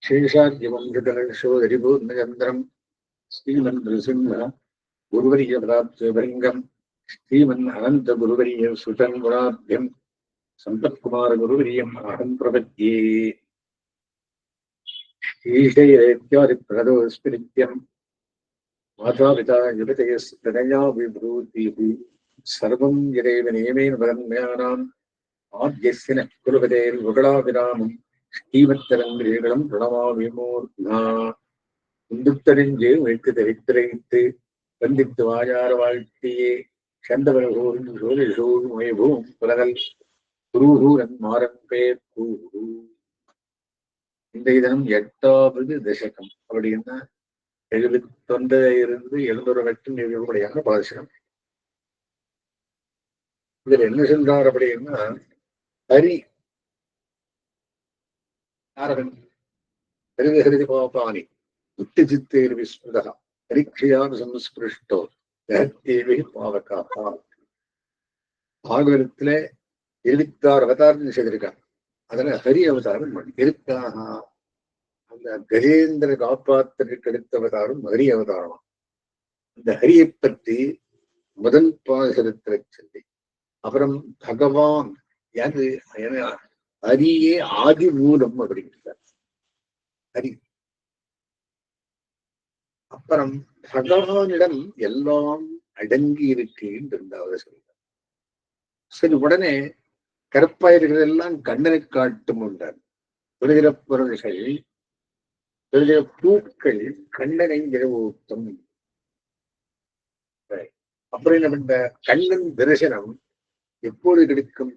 शेषाद्यवंशोदरिपूर्णचन्द्रम् श्रीमन् नृसिंह गुरुवर्यपदाब्जभृङ्गम् श्रीमन् अनन्तगुरुवर्य सुतन् गुणाभ्यम् सम्पत्कुमारगुरुवर्यम् अहम् प्रपद्ये। ईशैरेत्यादिप्रदोऽस्मि नित्यम् मातापिता युवतयस्तनया विभूतिः सर्वम् यदेव नियमेन परम्यानाम् आद्यस्य नः कुलपतेर्मुकुलाभिरामम् ஸ்ரீமத்தரங்கிரேகளும் பிரணமாவிமூர்த்தினா இந்துத்தறிஞ்சு வைத்து தரித்திரைத்து வந்தித்து வாயார வாழ்த்தியே சந்தவரகோரும் சோழசோர் மயபூம் புலகல் குருகூரன் மாறன் பேர் கூரு. இன்றைய தினம் 8வது தசகம். அப்படின்னா 79 எழுநூறு வட்டம் நிகழ்வுடையான பாதசகம். இதுல என்ன சொல்றார் அப்படின்னா, ஹரி ஹரிஹரிதி பாபானி உத்திஜித்தேர் விஸ்மிருதா பரீட்சையான் சம்ஸ்பிருஷ்டோ ஜகத்தேவி பாவகா. பாகவதத்துல 26 அவதாரம் செய்திருக்காங்க. அதுல ஹரி அவதாரம் இருக்காக. அந்த கஜேந்திர காப்பாத்திற்கு எடுத்த அவதாரம் ஹரி அவதாரமா. அந்த ஹரியை பற்றி முதல் பாசனத்துல சொல்லி, அப்புறம் பகவான் யாரு, ஹரியே ஆதி மூலம் அப்படிங்கிறார் ஹரி. அப்புறம் பகவானிடம் எல்லாம் அடங்கி இருக்கு என்று சொல்றார். சரி, உடனே கருப்பாயிருக்கிறதெல்லாம் கண்ணனை காட்டும் என்றார். விடுகிற பொருள்கள், விடுகிற பூக்கள் கண்ணனை நிறவூட்டும். அப்புறம் என்ன பண்ற, கண்ணன் தரிசனம் எப்போது கிடைக்கும்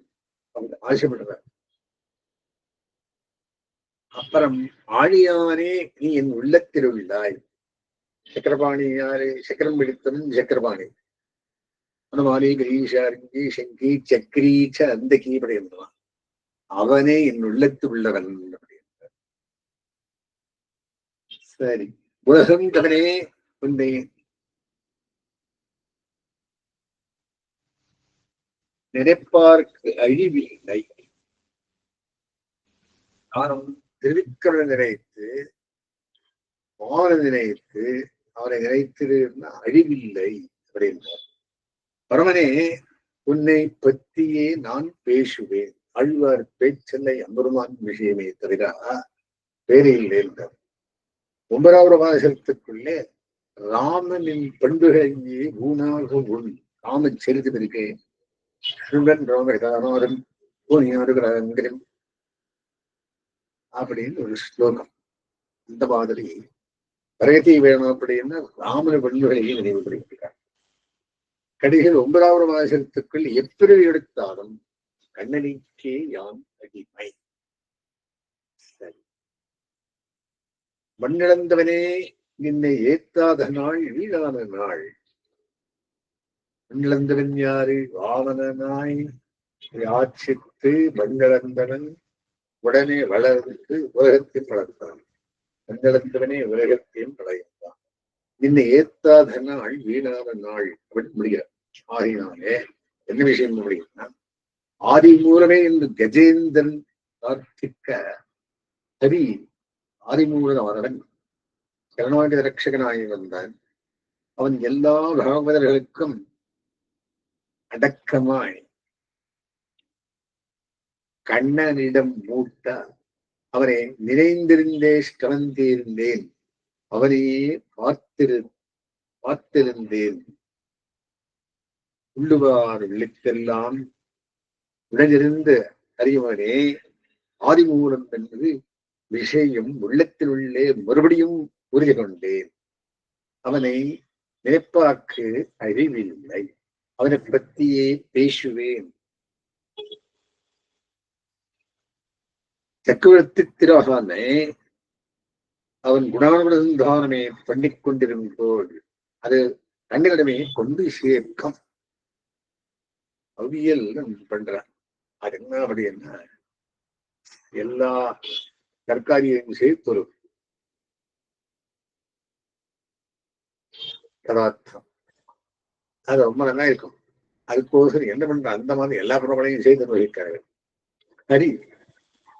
ஆசைப்படுறார். அப்புறம் ஆழியானே நீ என் உள்ளத்தில் உள்ளாய். சக்கரபாணி யாரு? சக்கரம் பிடித்தவன் சக்கரபாணி. அனுமானி கிரீஷாரி சங்கி சக்ரீச்ச அந்த கீபடி என்றான். அவனே என் உள்ளத்தில் உள்ளவன் அப்படின்றார். சரி, உலகம் தவனே உன்னை நினைப்பார்க்கு அழிவில்லை. நானும் திருவிக்கிரம நினைத்து மான நினைத்து அவனை நினைத்திருந்த அழிவில்லை அப்படின்றார். பரமனே உன்னை பற்றியே நான் பேசுவேன். ஆழ்வார் பேச்சல்லை அம்பருமான் விஷயமே தவிர வேறு இல்லை என்றார். 9வது வாசகத்துக்குள்ளே ராமனின் பண்புகளிலே ஊனாக உன் ராம சரிதம் இருக்கேன் ராமன் பூனியாருகிறம் அப்படின்னு ஒரு ஸ்லோகம். இந்த மாதிரி பிரகதி வேணும் அப்படின்னா ராமன பண்புகளையே நினைவுபடுத்தினார். கடைசியில் 9வது வாசகத்துக்குள் எப்பிறவி எடுத்தாலும் கண்ணனிக்கே யான் அடிமை. சரி, மண்ணிழந்தவனே என்னை ஏத்தாத நாள் வீழான நாள். மண்ணிழந்தவன் யாரு? வாமனாய் ஆட்சித்து மண்ணிழந்தவன் உடனே வளர்ந்து உலகத்தையும் வளர்த்தான். மண்ணிழந்தவனே உலகத்தையும் வளர்த்தான். என்னை ஏத்தாத நாள் வீணான நாள் அப்படின்னு முடிகிறார். ஆகினாலே என்ன விஷயம் முடியும்னா, ஆதி மூலமே என்று கஜேந்திரன் பிரார்த்திக்க ஹரி ஆதிமூலவனவன் கருணாநிதி ரட்சகனாகி வந்தான். அவன் எல்லா பாகவதர்களுக்கும் அடக்கமாய் கண்ணனிடம் மூட்ட அவனை நினைந்திருந்தே கலந்திருந்தேன், அவனையே பார்த்திருந்தேன். உள்ளுவார் விழித்தெல்லாம் உடனிருந்து அறிவனே ஆதிமூலம் என்பது விஷயம் உள்ளத்தில் உள்ளே மறுபடியும் புரிந்து கொண்டேன். அவனை நினைப்பாக்கு அறிவில்லை, அவனை பற்றியே பேசுவேன். சக்கரவர்த்தி திராகானே அவன் குணானுதானமே பண்ணிக் கொண்டிருந்தோள் அது கண்ணிடமே கொண்டு சேர்க்கம். அவியல் பண்றான். அது என்ன அப்படின்னா, எல்லா தற்காரியும் சேர்த்து ஒரு பதார்த்தம் அது ரொம்ப நல்லா இருக்கும். அதுக்கோசரம் என்ன பண்ற, அந்த மாதிரி எல்லா பிரபலையும் செய்து வகிக்கிறார்கள். ஹரி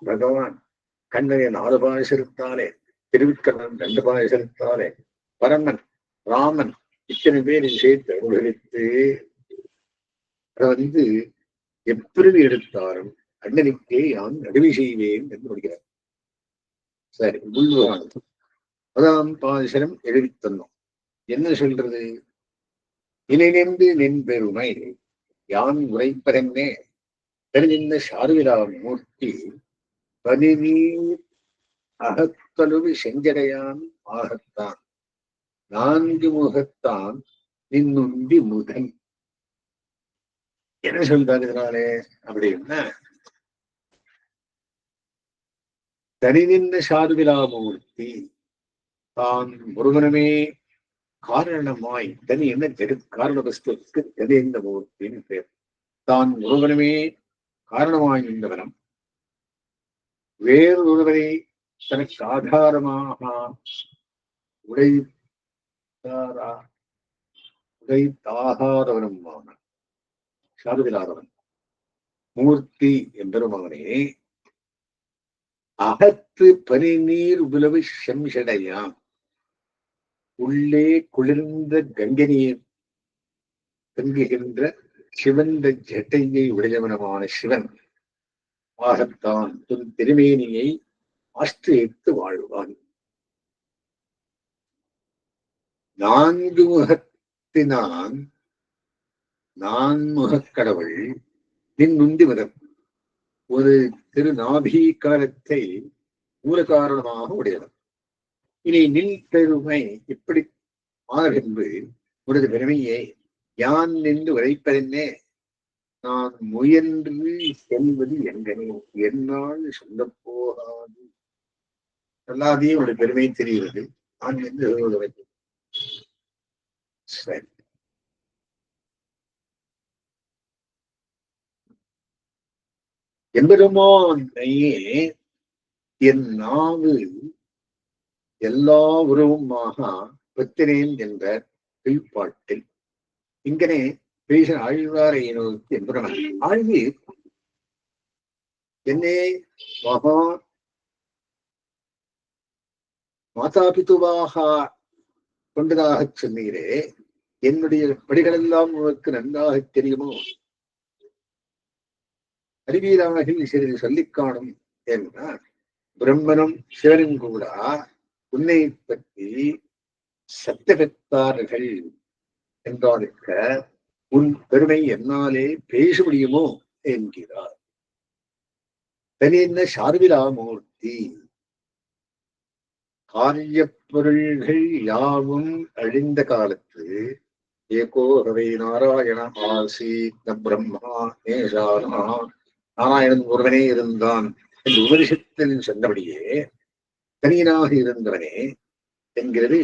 பகவான் கண்ணனை 4 பாயசத்தாலே, திருவிக்கண்ணன் 2 பாயசத்தாலே, பரமன் ராமன் இத்தனை பேர் சேர்த்து அனுபவித்து அதை எப்பிறவி எடுத்தாலும் அண்ணனுக்கே யான் நடுவி செய்வேன் என்று முடிக்கிறார். சரி, உள்வானது அதான் பாசனம் எழுதி தந்தோம். என்ன சொல்றது? இணைந்து நின் பெருமை யான் உரைப்பதென்னே தெரிந்த சாருவிழா மூர்த்தி பதினீர் அகத்தழுவி செஞ்சடையான் ஆகத்தான் 4 முகத்தான் நின்னுண்டி முதன். என்ன சொல்றாரு இதனாலே அப்படின்னா, தனி நின்ற சாருவிழாமூர்த்தி தான் முருகனமே காரணமாய், தனி என்ன காரண வஸ்துக்கு தெரிந்த மூர்த்தின்னு பேர். தான் முருகனமே காரணமாய் நின்றவனம் வேறு ஒருவரை தனக்கு ஆதாரமாக உடைத்தாகாதவனுமான சாருவிலாதவன் மூர்த்தி என்பெருமானே அகத்து பனிநீர் உலவு செம்சடையாம் உள்ளே குளிர்ந்த கங்கை நீர் தங்குகின்ற சிவந்த ஜட்டையை உடையவனமான சிவன் ஆகத்தான் துன் திருமேனியை ஆஸ்திரித்து வாழ்வான். 4 முகத்தினான் நான்முகக் கடவுள் நின்னுந்தி முதல் ஒரு திருநாபீகாரத்தை மூல காரணமாக உடையவன். இனி நில் பெருமை இப்படி ஆகென்று உனது பெருமையை யான் நின்று உரைப்பதென்னே நான் முயன்று செல்வது எங்கனே என்னால் சொல்ல போகாது. எல்லாதையும் உங்களுடைய பெருமை தெரிகிறது. நான் என்று சரி, எம்பெருமானையே என் நாவு எல்லா உறவுமாக பெற்றினேன் என்ற கீழ்ப்பாட்டில் இங்கனே பேச ஆழ்வாரை நோக்கி எம்பெருமான் ஆழ்வி என்னே மாதாபிதுவாக கொண்டதாக சொன்னீரே, என்னுடைய படிகளெல்லாம் உனக்கு நன்றாக தெரியுமோ? அறிவீராக சிறிது சொல்லிக் காணும் என்றார். பிரம்மனும் சிவனும் கூட உன்னை பற்றி சத்த பெற்றார்கள் என்றாருக்க உன் பெருமை என்னாலே பேச முடியுமோ என்கிறார். தனியன்ன சார்பிலாமூர்த்தி காரிய பொருள்கள் யாவும் அழிந்த காலத்து ஏகோகவை நாராயண ஆசீத் பிரம்மா நேசானா நாராயணன் ஒருவனே இருந்தான் என்று உபனிஷத்தில் சொன்னபடியே தனியனாக இருந்தவனே என்கிறது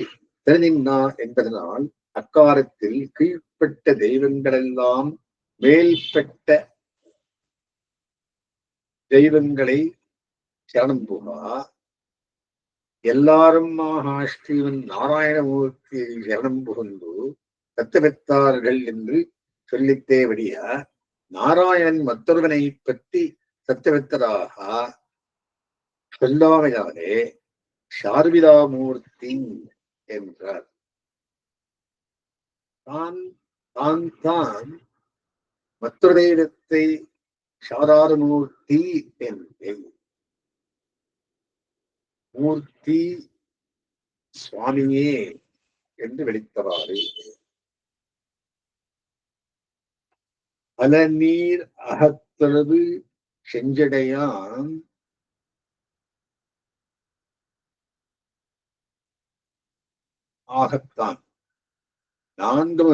தனின்னா என்பதனால் அக்காலத்தில் கீழ்ப்பட்ட தெய்வங்களெல்லாம் மேல்பட்ட தெய்வங்களை சரணம் போகா எல்லாரும் ஸ்ரீவன் நாராயணமூர்த்தியை சரணம் புகுந்து சத்தமெத்தார்கள் என்று சொல்லித்தேவடியா நாராயணன் மற்றொருவனை பற்றி சத்தமெத்தராக சொல்லாமையாலே சார்விலாமூர்த்தி என்றார். தான் மற்றொரு தெய்வத்தை சாதாரமூர்த்தி என்றேன். மூர்த்தி சுவாமியே என்று வெளித்தவாறு அலநீர் அகத்தளவு செஞ்சடையான் ஆகத்தான் 4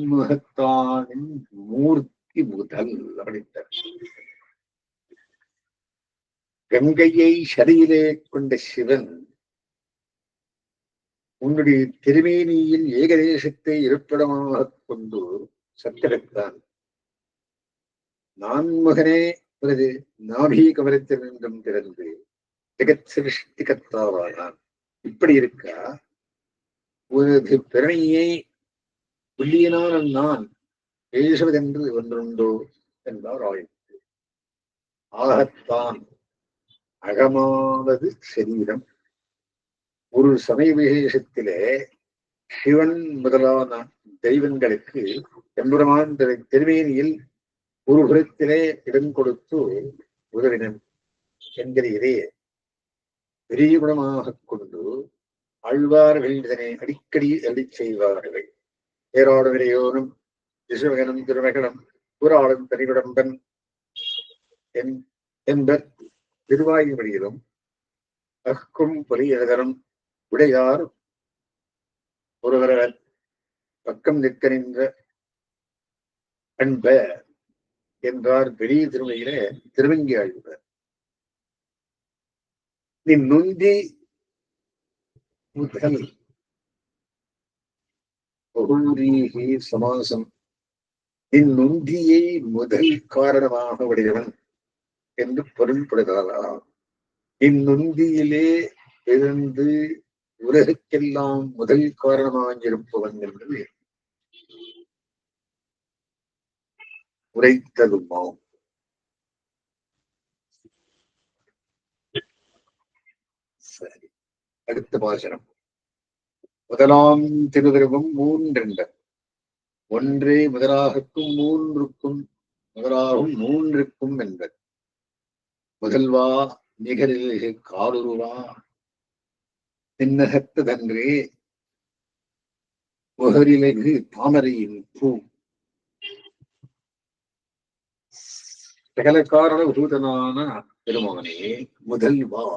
முகத்தானின் மூர்த்தி முதல் அப்படித்தார். கங்கையை சதியிலே கொண்ட சிவன் உன்னுடைய திருமேனியில் ஏகதேசத்தை இருப்பிடமாக கொண்டு சத்தெடுத்தான். நான்முகனே பிறகு நாபி கவலத்தினின்றும் பிறந்து ஜெகத் சிருஷ்டிகத்தாவானான். இப்படி இருக்க ஒரு பெருமையை புள்ளியினால் நான் பேசுவதென்று ஒன்றுண்டோ என்றார் ஆயிற்று. ஆகத்தான் அகமாவது சரீரம். ஒரு சமய விசேஷத்திலே சிவன் முதலான தெய்வங்களுக்கு எம்பெருமான் திருமேனியில் ஒரு புறத்திலே இடம் கொடுத்து உதவினன் என்கிறீரே. பெரிய குணமாக கொண்டு ஆழ்வார்கள் இதனை அடிக்கடி அருளி செய்வார்கள். ஏராளவிரையோனும் திசுமகனும் திருமகனும் கூறாளும் தனிவிடம்பன் என்பர் திருவாயுமொழியிலும் அக்கும் பொலியதரும் உடையார் ஒருவரவர் பக்கம் நிற்க நின்ற அன்ப என்றார் பெரிய திருமையில திருவங்கி ஆழ்வார். நீ நுந்தி முதல் பகூரீகி சமாசம் இந்நுந்தியை முதல் காரணமாக உடையவன் என்று பொருள்படுகிறாராம். இந்நுந்தியிலே இருந்து உலகுக்கெல்லாம் முதல் காரணமாக இருப்பவன் என்று உரைத்ததுமாம். சரி, அடுத்த பாசனம். முதலாம் திருவிருவம் மூன்றென்பர். ஒன்றே முதலாகக்கும் மூன்றுக்கும் முதலாகும் மூன்றுக்கும் என்பர். முதல்வா நிகரில் காலுருவா தின்னகத்ததன்றே முகரிலகு தாமரையின் பூ. சகல காரண பூதனான பெருமானே முதல்வா.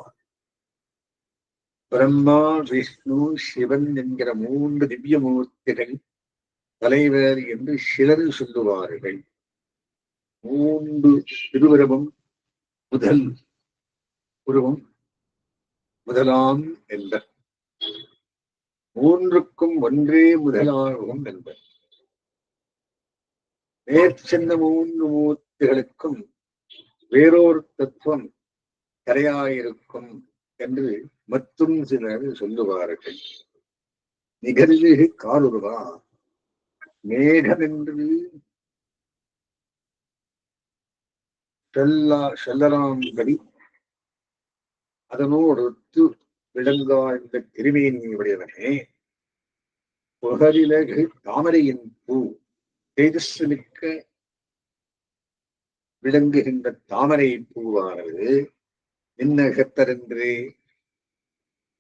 பிரம்மா விஷ்ணு சிவன் என்கிற மூன்று திவ்யமூர்த்திகள் தலைவர் என்று சிலர் சொல்லுவார்கள். மூன்று திருவுருவம் முதல் உருவம் முதலாம் என்பர். மூன்றுக்கும் ஒன்றே முதலாகவும் என்பர். மேற்சென்ற மூன்று மூர்த்திகளுக்கும் வேறொரு தத்துவம் கரையாயிருக்கும் என்று மற்றும் சிலர் சொல்லுவார்கள். நிகழ்வு காலுருவா மேகம் என்று சொல்லலாம்படி அதனோடு விளங்கா இந்த திருமேனியுடையவனே புகரிலகு தாமரையின் பூ. தேஜஸ்மிக்க விளங்குகின்ற தாமரை பூவானது நின்னகத்தரென்று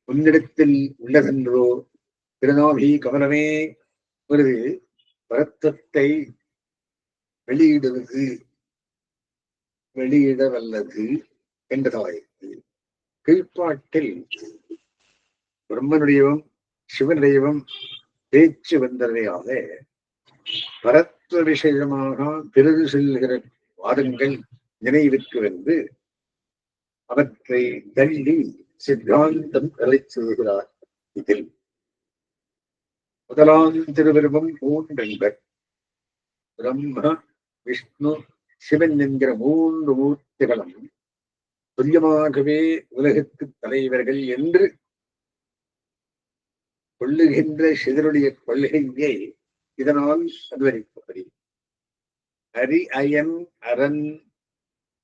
உன்னிடத்தில் உள்ளதென்றோ திருநாபி கமலமே ஒரு வருத்தத்தை வெளியிட வல்லது என்றதாயிற்று. கீழ்ப்பாட்டில் பிரம்மனுடையவும் சிவனுடையவும் பேச்சு வந்ததையாக பரத்வ விஷயமாக பிறகு செல்கிற வாதங்கள் நினைவுக்கு வந்து அவற்றை தள்ளி சித்தாந்தம் தலை செய்கிறார். இதில் முதலாம் திருவிருவம் மூன்றென்பர். பிரம்ம விஷ்ணு சிவன் என்கிற மூன்று மூர்த்திகளும் துல்லியமாகவே உலகத்து தலைவர்கள் என்று கொள்ளுகின்ற சிதறுடைய கொள்கையை இதனால் அனுவரிப்பது. ஹரி அயன் அரண்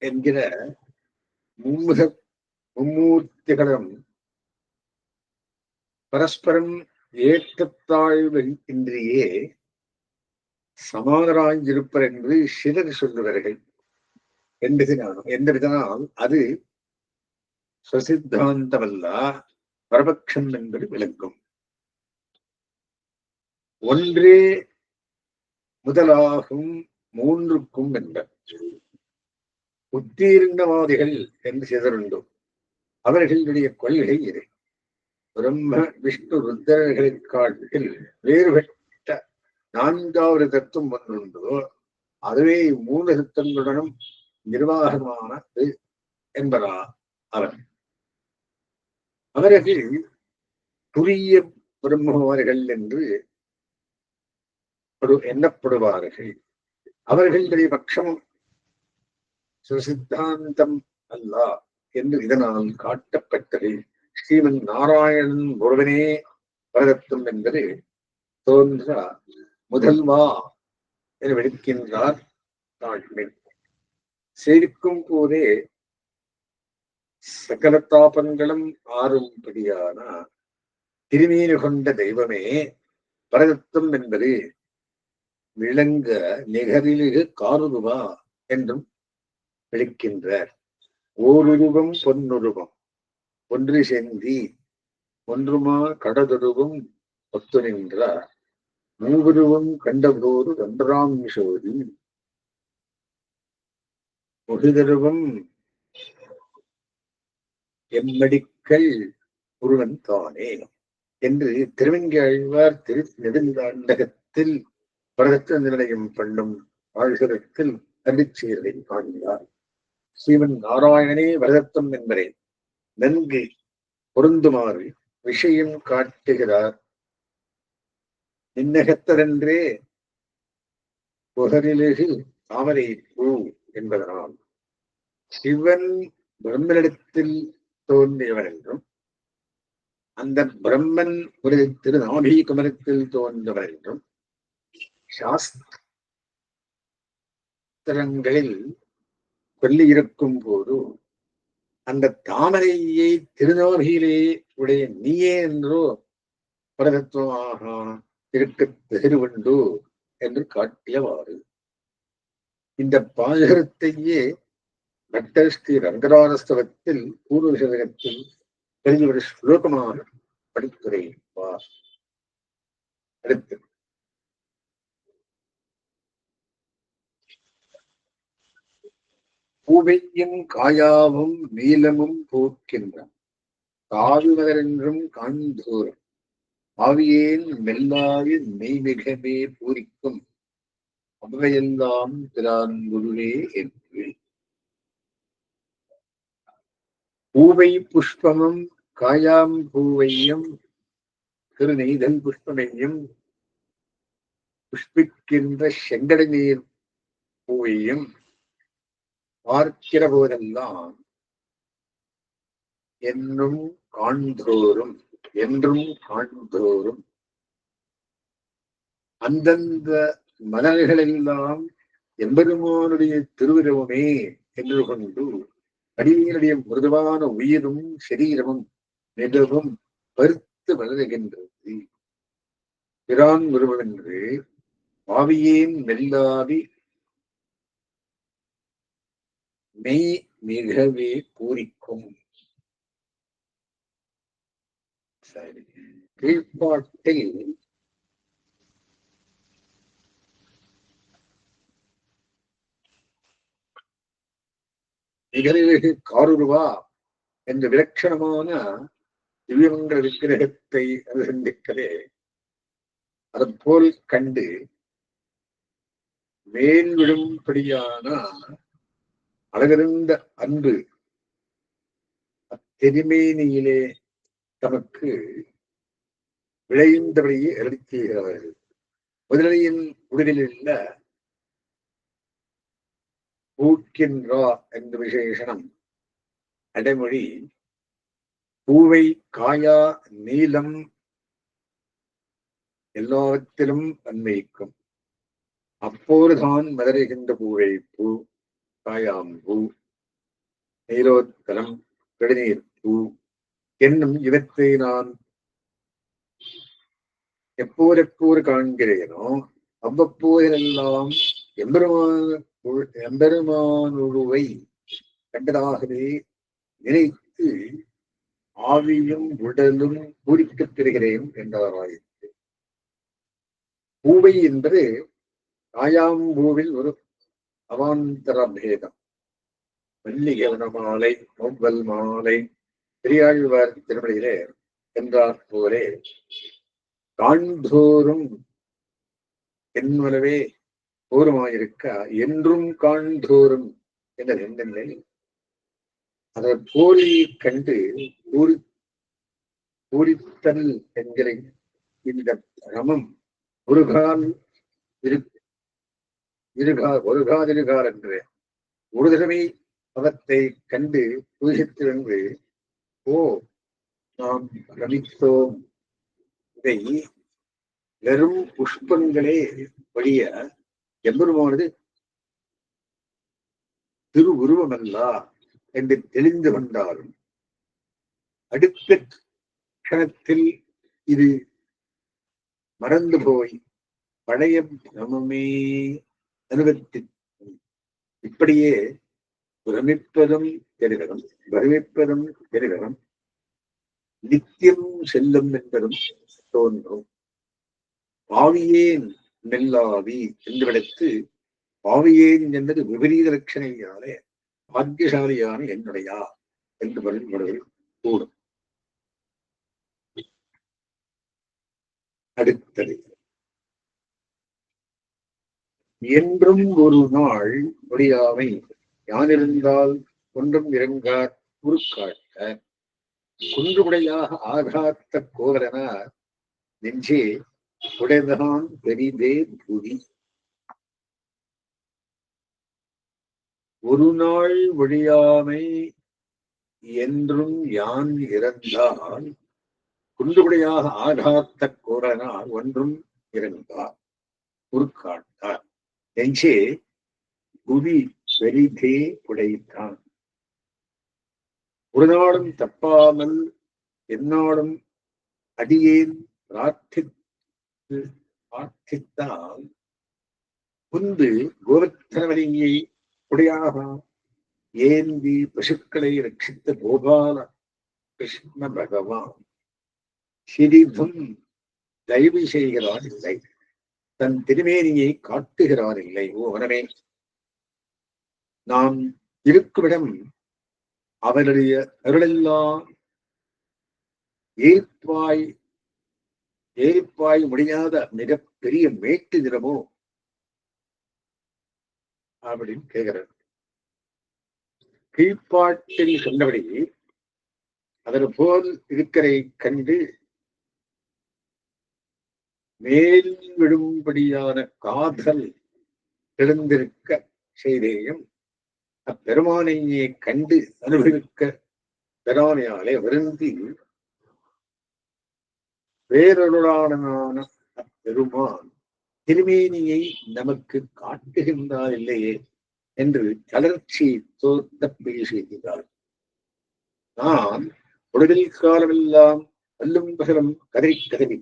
என்கிற மும்மூர்த்திகளும் பரஸ்பரம் ஏற்றத்தாழ்வு இன்றியே சமாதராயிருப்பர் என்று சிலர் சொல்லுவார்கள். என்பதனால் அது சுசித்தாந்தமல்ல, பரபட்சம் என்பது விளங்கும். ஒன்றே முதலாகும் மூன்றுக்கும் என்பர். உத்தீர்ணவாதிகள் என்று சிதறுண்டு. அவர்களுடைய கொள்கை இது. பிரம்ம விஷ்ணு ருத்ரர்களின் காட்டில் வேறுபட்ட நான்காவது தத்துவம் ஒன்றுண்டோ அதுவே மூல தத்துவங்களுடனும் நிர்வாகமானது என்பதா அவர். அவர்கள் புரிய பிரம்மவாதிகள் என்று எண்ணப்படுவார்கள். அவர்களுடைய பட்சம் சுசித்தாந்தம் அல்ல என்று இதனால் காட்டப்பட்டது. ஸ்ரீமன் நாராயணன் ஒருவனே பரதத்துவம் என்பது தோன்ற முதல்வா என விடுக்கின்றார். சேர்க்கும் போதே சகல தாபங்களும் ஆறும்படியான திருமீனு கொண்ட தெய்வமே பரதத்துவம் என்பது விளங்க நிகரிலிகு காருருவா என்றும் விளக்கின்றார். ஓருருவம் பொன்னுருவம் ஒன்று செந்தி ஒன்றுமா கடதுருவம் ஒத்து நின்றார் மூவுருவம் கண்டபோது ஒன்றாம் சோதி முகுதருவம் எம்மடிக்கல் ஒருவன் தானே என்று திருவெங்காழ்வார் திரு நெடுந்தாண்டகத்தில் பரதத்த நிலையம் பண்ணும் ஆழ்கரத்தில் அருட்செயலை காண்கிறார். ஸ்ரீமன் நாராயணனே வரதத்துவம் என்பதை நன்கு பொருந்துமாறு விஷயம் காட்டுகிறார். நின்னகத்ததென்றே புகரிலகு தாமரை பூ என்பதனால் சிவன் பிரம்மனிடத்தில் தோன்றியவர் என்றும் அந்த பிரம்மன் ஒரு திருநாபி குமரத்தில் தோன்றவர் என்றும் சாஸ்திரங்களில் சொல்லி இருக்கும் போது அந்த தாமரையை திருநாபியிலே உடைய நீயே என்றோ பரதத்துவமாக இருக்க பெருவண்டு என்று காட்டியவாறு இந்த பாசுரத்தையே பட்டர் ஸ்ரீ ரங்கராஜஸ்தவத்தில் பூர்வ சதகத்தில் தெரிஞ்ச ஒரு ஸ்லோகமாக படித்துரைப்பார். அடுத்து பூவையும் காயாவும் நீலமும் போக்கின்ற காவிமதரென்றும் காண்தோறும் ஆவியேன் மெல்லாவி மெய்மிகமே பூரிக்கும் அவையெல்லாம் திரான் குருவே என்று பூவை புஷ்பமும் காயாம் பூவையும் திருநெய்தல் புஷ்பமையும் புஷ்பிக்கின்ற செங்கடை நீர் பூவையும் பார்க்கிற போதெல்லாம் என்றும் காண்தோறும் அந்தந்த மலர்களெல்லாம் எம்பெருமானுடைய திருவுருவமே என்று கொண்டு அடிமையினுடைய மிருதுவான உயிரும் சரீரமும் மிகவும் பருத்து வளருகின்றது. பிரான் உருவம் என்று ஆவியேன் மெல்லாவி மெய் மிகவே பூரிக்கும். கீழ்ப்பாட்டில் நிகழ்வு காருருவா என்ற விலட்சணமான திவ்யமங்கல விக்கிரகத்தை சிந்திக்கவே அதுபோல் கண்டு மேல் விடும்படியான அழகிருந்த அன்பு அத்தெருமேனியிலே தமக்கு விளைந்தபடியே எழுத்துகிறார்கள். முதலையின் உடலில் உள்ள பூக்கின்றா என்ற விசேஷனம் அடைமொழி பூவை காயா நீலம் எல்லாவற்றிலும் அன்மைக்கும். அப்போதுதான் மலருகின்ற பூவை பூ காயாம்பூ நீலோத்தரம் கடுநீர் பூ என்னும் இவற்றை நான் எப்போதெப்போது காண்கிறேனோ அவ்வப்போதெல்லாம் எம்பெருமானுருவை கண்டதாகவே நினைத்து ஆவியும் உடலும் பூரிக்கப் பெறுகிறேன் என்றாராயிற்று. பூவை என்பது காயாம்பூவில் ஒரு அவாந்தர பேதம். மல்லிகை மாலை மொவ்வல் மாலை பெரியாழ்வார் திருமலையிலே என்றார் போலே காண்தோறும் என்னவே போருமாயிருக்க என்றும் காண்தோறும் என்ற எண்ணங்களை அதை போலி கண்டு பூரித்தல் என்கிற இந்த கிரமம் ஒருகால் இருகாதிருகால் என்று ஒரு தடவை அவத்தை கண்டு பூஜித்து என்று ஓ நாம் ரமித்தோம். இதை வெறும் புஷ்பங்களே வழிய எம்பெருமானது திரு உருவமல்ல என்று தெளிந்து கொண்டாலும் அடுத்த கணத்தில் இது மறந்து போய் பழைய பிரமமே அனுபவித்து இப்படியே பிரமிப்பதும் தெரிவதும் பிரமிப்பதும் தெரிவதும் நித்தியம் செல்லும் என்பதும் தோன்றும். பாவியேன் நெல்லாவி என்றிடத்து பாவியேன் என்பது விபரீத லட்சணையாலே பாக்கியசாலியான என்னுடையா என்று வருவது கூடும். அடுத்தது என்றும் ஒரு நாள் முடியாமை யானிருந்தால் ஒன்றும் இறங்கார் உருக்காட்ட குன்றுகுடையாக ஆகாத்த கோவலனார் நெஞ்சே உடைதான் பெரிதே புதி. ஒரு நாள் ஒழியாமை என்றும் யான் இறந்தால் குன்றுகுடையாக ஆகாத்த கோவலனார் ஒன்றும் இறந்தார் உருக்காட்டார் நெஞ்சே புதி பெரிதே உடைத்தான். ஒரு நாளும் தப்பாமல் எந்நாளும் அடியேன் பிரார்த்தித்தால் முன்பு கோவர்த்தனவலியை உடையாக ஏந்தி பசுக்களை ரட்சித்த கோபால கிருஷ்ண பகவான் சிறிதும் தயவு செய்கிறான் இல்லை, தன் திருமேனியை காட்டுகிறான் இல்லை. ஓ வனமே, நாம் இருக்குமிடம் அவருடைய அருளெல்லாம் ஏற்பாய் முடியாத மிகப்பெரிய மேட்டு நிறமோ அப்படின்னு கேட்கிறார். கீழ்ப்பாட்டில் சொன்னபடி அதன் போல் இருக்கிறை கண்டு மேல் விடும்படியான காதல் எழுந்திருக்க செய்தேயும் அப்பெருமானையே கண்டு அனுபவிக்க பெறாமையாலே வருந்தி வேறொருளான அப்பெருமான் திருமேனியை நமக்கு காட்டுகின்றார் இல்லையே என்று தளர்ச்சி தோத்த பேசுகிறார். நான் உடலில் காலமெல்லாம் அல்லும் பகலும் கதறி கதறி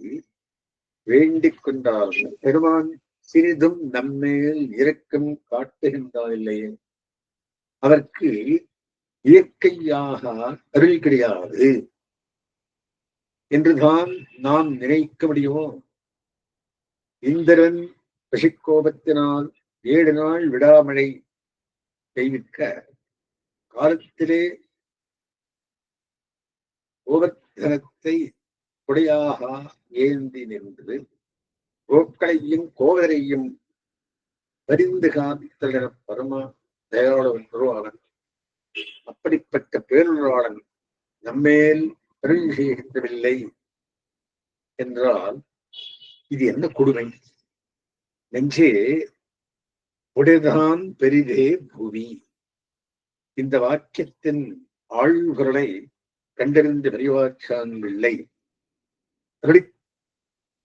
வேண்டிக் கொண்டாலும் பெருமான் சிறிதும் நம்மேல் இரக்கம் காட்டுகின்றார் இல்லையே, அதற்கு இயற்கையாக அருள் கிடையாது என்றுதான் நாம் நினைக்க முடியுமோ? இந்திரன் பசிக்கோபத்தினால் 7 நாள் விடாமழை பெய்விக்க காலத்திலே கோவர்த்தனத்தை கொடையாக ஏந்தி நின்று கோக்களையும் கோவரையும் பரிந்து காத்தல் என பரம தயாளன் அப்படிப்பட்ட பேருளாளன் நம்மேல் அருள் செய்கின்றவில்லை என்றால் இது என்ன கொடுமை? நெஞ்சே உடைதான் பெரிதே புவி. இந்த வாக்கியத்தின் ஆழ்குரலை கண்டறிந்த பெரியவாச்சான் இல்லை. அருளி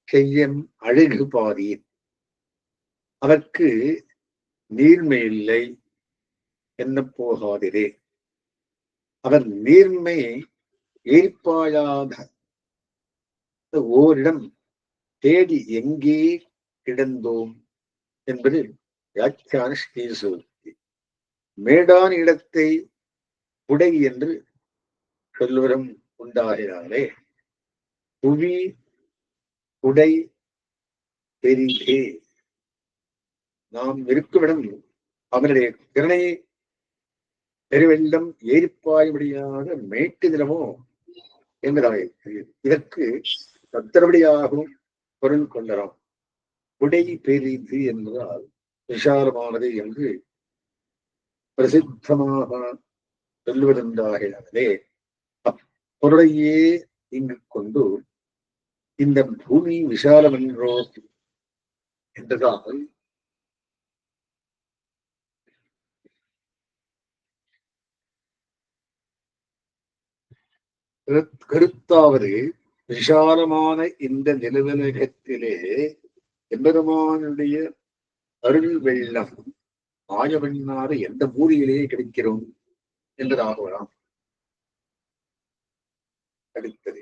செய்யும் அழகு பாதீர், அதற்கு நீர்மை இல்லை என்ன போகாதிரே. அவர் நீர்மை ஏற்பாயாத ஓரிடம் தேடி எங்கே கிடந்தோம் என்பது வியாக்கியான ஸ்ரீசூக்தி. மேடான இடத்தை உடை என்று சொல்லுவரும் உண்டாகிறாரே, புவி உடை பெரிதே. நாம் இருக்குமிடம் அவருடைய திறனை பெருவெள்ளம் ஏறிப்பாயும்படியாக மேட்டு நிலமோ என்பதாக இதற்கு தத்திரபடியாகவும் பொருள் கொள்ளலாம். உடை பெரிது என்பதால் விசாலமானது என்று பிரசித்தமாக சொல்லுவதென்றாகிறதே, அப்பொருளையே இங்கு கொண்டு இந்த பூமி விசாலம் என்றோ என்றதால் கருத்தாவது விசாலமான இந்த நிலவலகத்திலே எம்பெருமானுடைய அருள் வெள்ளம் ஆயவண்ணாறு எந்த பூரியிலேயே கிடைக்கிறோம். என்பதாகலாம். அடுத்தது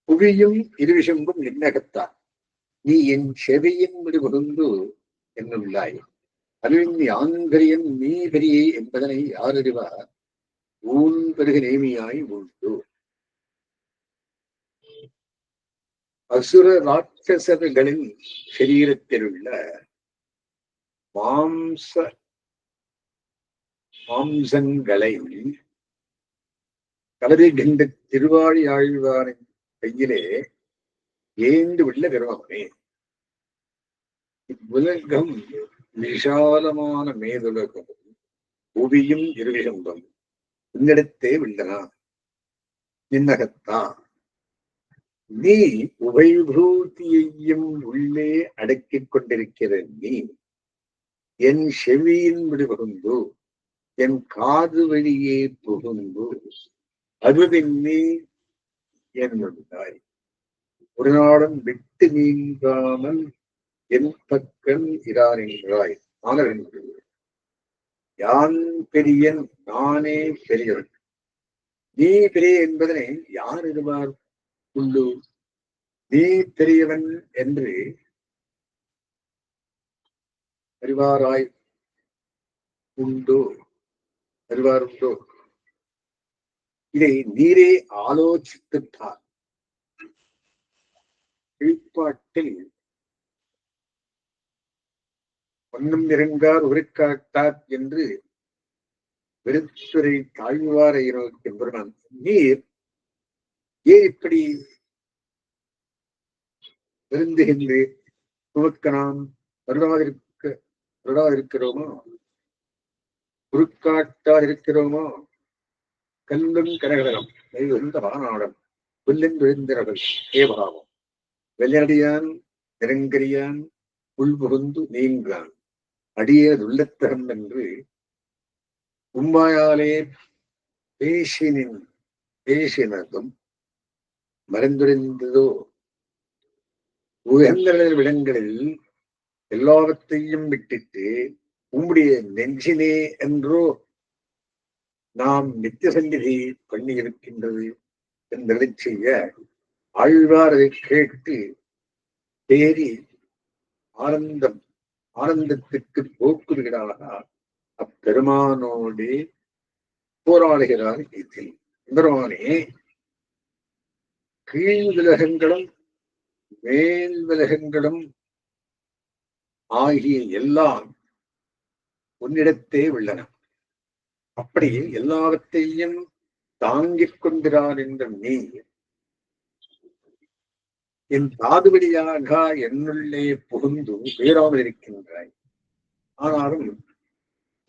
புவியும் இருவிசம்பும் நின்னகத்தான் நீ என் செவியின் முடிவகுந்து என்னுள்ளாய் அறிவின் யான்பெரியன் நீ பெரியே என்பதனை யாரறிவார் ஊன் பெருக நேமியாய் உண்டு. அசுர ராட்சசர்களின் சரீரத்தில் உள்ள மாம்சங்களை கலரிகின்ற திருவாழி ஆழ்வாரின் கையிலே ஏந்து உள்ள கர்வமே. இவ்வுலகம் விஷாலமான மேதுலகம் புவியும் இருவிசம்பம் உன்னிடத்தே உள்ளனா நின்னகத்தா நீ உபயபூதியையும் உள்ளே அடக்கிக் கொண்டிருக்கிற நீ என் செவியின் முடிவகுந்து என் காது வழியே புகுந்து அதுவென்னே என்னுள்ளாய் ஒரு நாளும் விட்டு நீங்காமல் என் பக்கம் இரானின்றாய் ஆனவென்று யான் பெரியன் நானே பெரியவன் நீ பெரிய என்பதனை யார் எதிர்பார் உண்டு நீ பெரியவன் என்று அறிவாராய் உண்டோ அறிவாருண்டோ இதை நீரே ஆலோசித்துட்டார். கீழ்ப்பாட்டில் ஒன்னும் நெருங்கார் உரைக்காட்டார் என்று விருத்துரை தாழ்வாரை நோக்கி பெருமான் நீர் ஏன் இப்படி விருந்துகின்று துவக்க நாம் வருடாதிருக்கிறோமோ உருக்காட்டார் இருக்கிறோமோ கல்லும் கரகரம் நெய்வந்த வானாடம் புல்லின் விழுந்திரர்கள் ஏபாவம் வெள்ளடியான் நெருங்கரியான் உள்புகுந்து நீங்கான் அடியேன் உள்ளத்தகம் என்று உம்மாயாலே பேசினதும் மறைந்துரைந்ததோ உயர்ந்த விடங்களில் எல்லாவற்றையும் விட்டுட்டு உம்முடைய நெஞ்சினே என்றோ நாம் நித்திய சந்நிதி பண்ணி இருக்கின்றது என்பதை செய்ய ஆழ்வார் அதை கேட்டு தேறி ஆனந்தத்துக்கு போக்குகிறாக அப்பெருமானோடு போராடுகிறார். இதில் பெருமானே கீழ் விலகங்களும் மேல் விலகங்களும் ஆகிய எல்லாம் உன்னிடத்தே உள்ளன. அப்படி எல்லாவற்றையும் தாங்கிக் கொண்டிறார் என்ற நீ என் தாதுபடியாக என்னுள்ளே புகுந்து பேராமல் இருக்கின்றாய். ஆனாலும்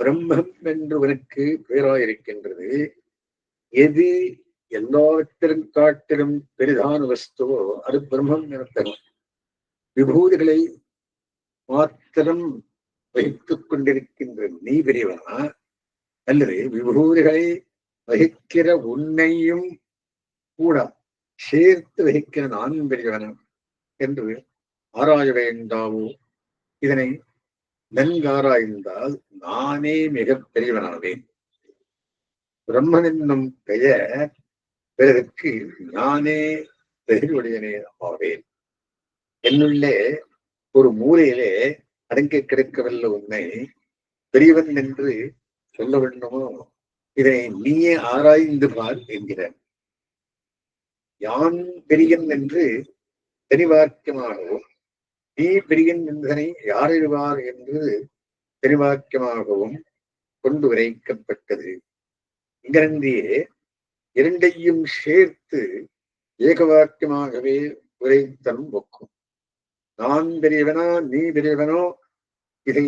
பிரம்மம் என்று உனக்கு பேராயிருக்கின்றது. எது எல்லாவற்றிலும் காட்டிலும் பெரிதான வஸ்துவோ அது பிரம்மம் எனத்தரும். விபூதிகளை மாத்திரம் வகித்துக் கொண்டிருக்கின்ற நீ பெரியவனா அல்லது விபூதிகளை வகிக்கிற உன்னையும் கூட சேர்த்து வகிக்கிற நான் பெரியவனா என்று ஆராய வேண்டாவோ? இதனை நன்காராய்ந்தால் நானே மிக பெரியவனாவேன். பிரம்மன் என்னும் பெயர் பிறருக்கு நானே பெருவுடையனே ஆவேன். என்னுள்ளே ஒரு மூலையிலே அடங்கி கிடக்கவல்ல உன்னை பெரியவன் என்று சொல்ல வேண்டுமோ? இதனை நீயே ஆராய்ந்து பார் என்கிறார். யான் பெரியன் என்று தெளிவாக்கியமாகவும் நீ பெரியன் என்பதனை யாரறிவார் என்று தெளிவாக்கியமாகவும் கொண்டு உரைக்கப்பட்டது. இங்கிருந்தே இரண்டையும் சேர்த்து ஏகவாக்கியமாகவே உரைத்தலும் ஒக்கும். நான் பெரியவனா நீ பெரியவனோ இதை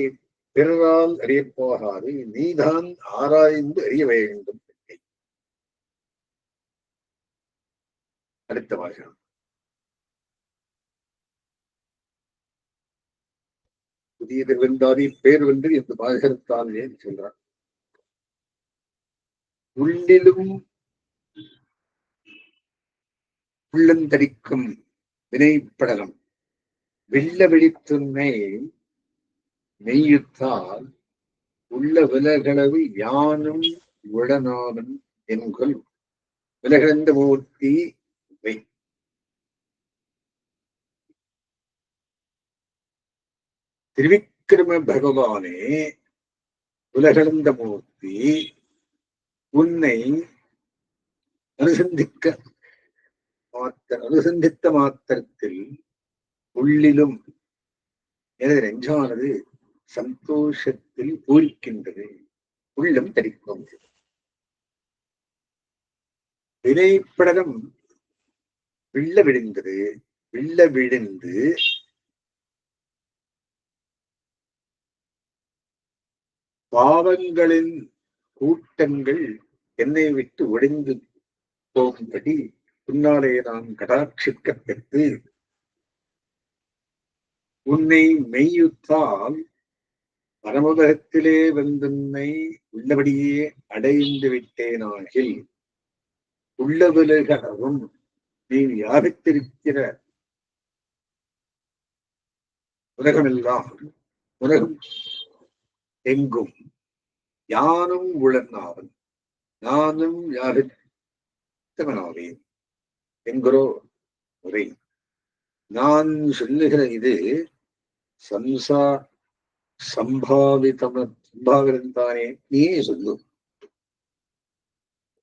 பிறரால் அறியப் போகாது, நீதான் ஆராய்ந்து அறிய வேண்டும். அடுத்த வாசகம். புதிய திருவெந்தாதி பேர் வென்று இந்த வாசகத்தாலே சொல்றார். உள்ளிலும் உள்ளந்தடிக்கும் வினைப்படலம் வெள்ள வெளித்துன்மை மெய்யுத்தால் உள்ள விலகளவு யானும் உடனாவன் என்கொள் விலகிழந்த மூர்த்தி வை. திருவிக்கிரம பகவானே, உலகளந்த மூர்த்தி, உன்னை அனுசந்தித்த மாத்திரத்தில் உள்ளிலும் எனது நெஞ்சானது சந்தோஷத்தில் பூரிக்கின்றது, உள்ளம் தரிக்கும். வினைப்படலம் விள்ள விழுந்தது, விள்ள விழுந்து பாவங்களின் கூட்டங்கள் என்னை விட்டு ஒழிந்து போகும்படி உன்னாலே நான் கடாட்சிக்க பெற்று உன்னை மெய்யுத்தால் பரமபதத்திலே வந்துன்னை உள்ளபடியே அடைந்து விட்டேனாகில் உள்ளவிலகவும் நீ வியாபித்திருக்கிற உலகமெல்லாம் உலகம் எங்கும் யானும் உளனாவன் நானும் வியாபித்தவனாவேன் என்கிறோ முறை. நான் சொல்லுகிற இது சம்பாவிதம்தானே, நீயே சொல்லும்.